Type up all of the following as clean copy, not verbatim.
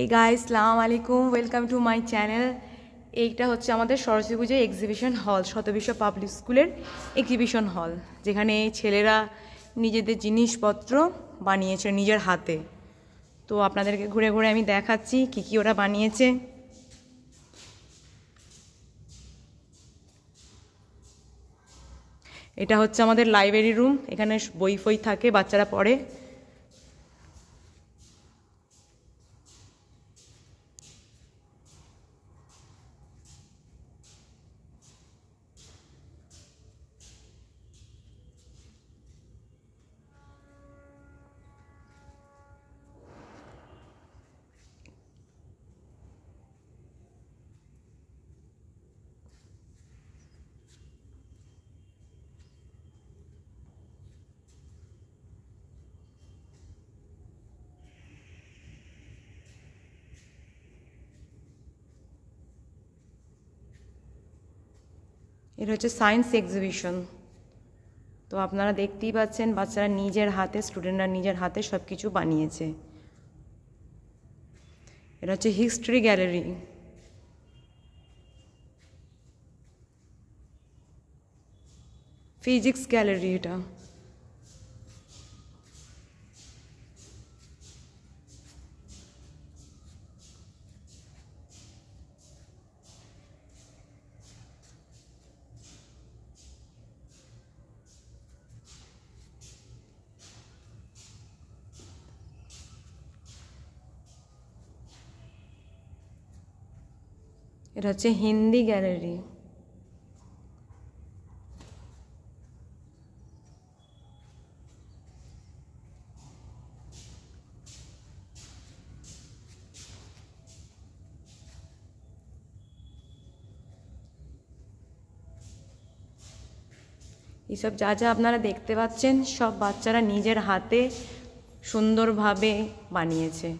এই গাইস আসসালামু আলাইকুম, ওয়েলকাম টু মাই চ্যানেল। এইটা হচ্ছে আমাদের সরস্বতী পুজোর এক্সিবিশন হল, শতবিশ্ব পাবলিক স্কুলের এক্সিবিশন হল, যেখানে ছেলেরা নিজেদের জিনিসপত্র বানিয়েছে নিজের হাতে। তো আপনাদেরকে ঘুরে ঘুরে আমি দেখাচ্ছি কি কি ওরা বানিয়েছে। এটা হচ্ছে আমাদের লাইব্রেরি রুম, এখানে বই ফই থাকে, বাচ্চারা পড়ে। এটা হচ্ছে সায়েন্স এক্সিবিশন। তো আপনারা দেখতেই পাচ্ছেন বাচ্চারা নিজের হাতে, স্টুডেন্টরা নিজের হাতে সব কিছু বানিয়েছে। এটা হচ্ছে হিস্ট্রি গ্যালারি। ফিজিক্স গ্যালারি এটা। এটা হচ্ছে হিন্দি গ্যালারি। এইসব যা যা আপনারা দেখতে পাচ্ছেন সব বাচ্চারা নিজের হাতে সুন্দরভাবে বানিয়েছে।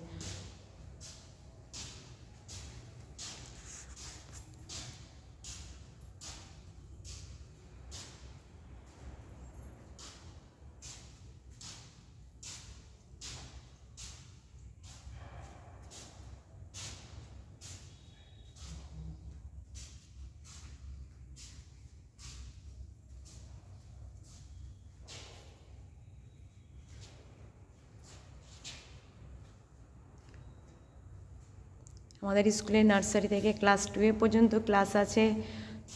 আমাদের স্কুলে নার্সারি থেকে ক্লাস 2 পর্যন্ত ক্লাস আছে।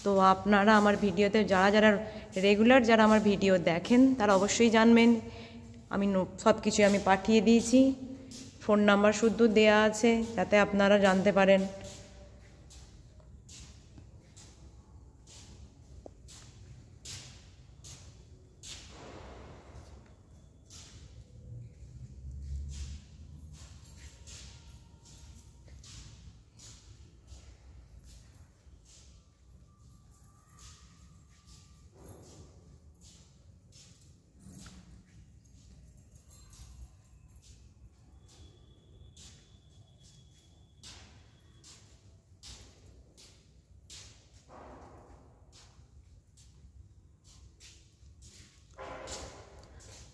তো আপনারা আমার ভিডিওতে যারা যারা রেগুলার যারা আমার ভিডিও দেখেন তারা অবশ্যই জানবেন আমি সব কিছু আমি পাঠিয়ে দিয়েছি। ফোন নাম্বার শুদ্ধ দেয়া আছে যাতে আপনারা জানতে পারেন।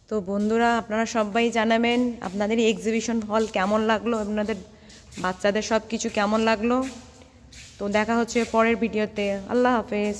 তো বন্ধুরা, আপনারা সবাই জানাবেন আপনাদের এই এক্সিবিশন হল কেমন লাগলো, আপনাদের বাচ্চাদের সব কিছু কেমন লাগলো। তো দেখা হচ্ছে পরের ভিডিওতে। আল্লাহ হাফেজ।